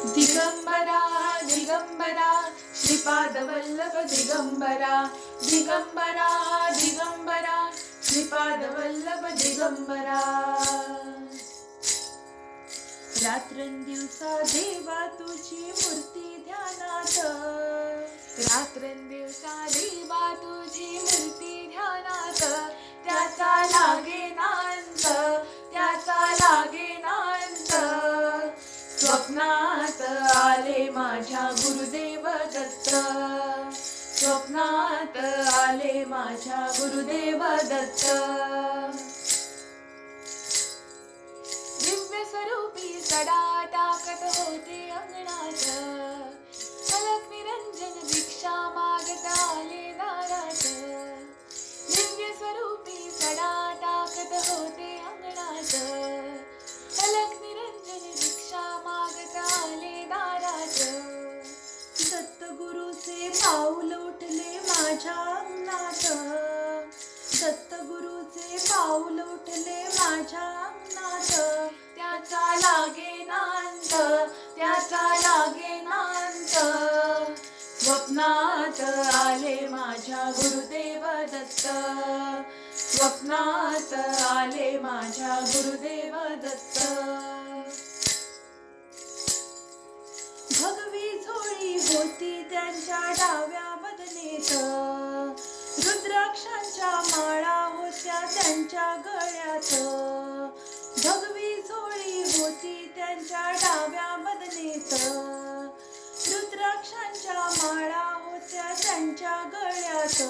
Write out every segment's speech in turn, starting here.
दिगंबरा दिगंबरा श्रीपाद वल्लभ दिगंबरा दिगंबरा दिगंबरा श्रीपाद वल्लभ दिगंबरा रात्रंदिवसा देवा तुझी मूर्ती ध्यानात रात्रंदिवसा देवा तुझी मूर्ती ध्यानात त्याचा लागेनांत त्याचा लागेनांत स्वप्नात आले माझ्या गुरुदेव दत्त स्वप्नात आले माझ्या गुरुदेव दत्त दिव्य स्वरूपी सडा टाकत होते अंगणात अलक निरंजन भिक्षा मागत आले दारात दिव्य स्वरूपी सडा टाकत होते अंगणात अलक निरंजन भिक्षा मागत आले दारात दत्तगुरूचे पाऊल उठले माझ्या अंगणात दत्तगुरूचे पाऊल उठले माझ्या अंगणात त्याचा लागेनांत त्याचा लागेनांत स्वप्नात आले माझ्या गुरुदेव दत्त स्वप्नात आले माझ्या गुरुदेव दत्त भगवी झोळी होती त्यांच्या डाव्या बदनेत रुद्राक्षांच्या माळा होत्या त्यांच्या गळ्यात भगवी झोळी होती त्यांच्या डाव्या बदनेत रुद्राक्षांच्या माळा होत्या त्यांच्या गळ्यात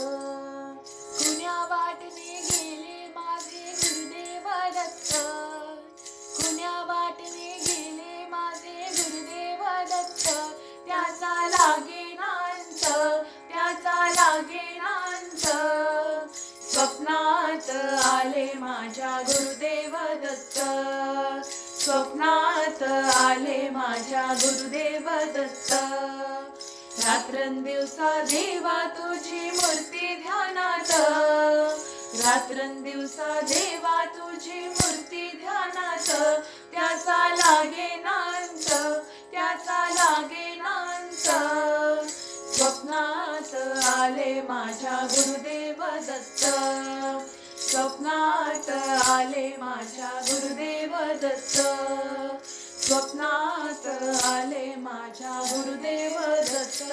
कुण्या वाटने गेले माझे गुरुदेव दत्त कुण्या वाटने गेले माझे गुरुदेव दत्त त्याचा लागेनांत त्याचा लागेनांत स्वप्नात आले माझ्या गुरुदेव दत्त स्वप्नात आले माझ्या गुरुदेव दत्त रात्रंदिवसा देवा तुझी मूर्ती ध्यानात रात्रंदिवसा देवा तुझी मूर्ती ध्यानात त्याचा लागेनांत त्याचा लागेनांत स्वप्नात आले माझ्या गुरुदेव दत्त स्वप्नात आले माझ्या गुरुदेव दत्त स्वप्नात आले माझ्या गुरुदेव दत्त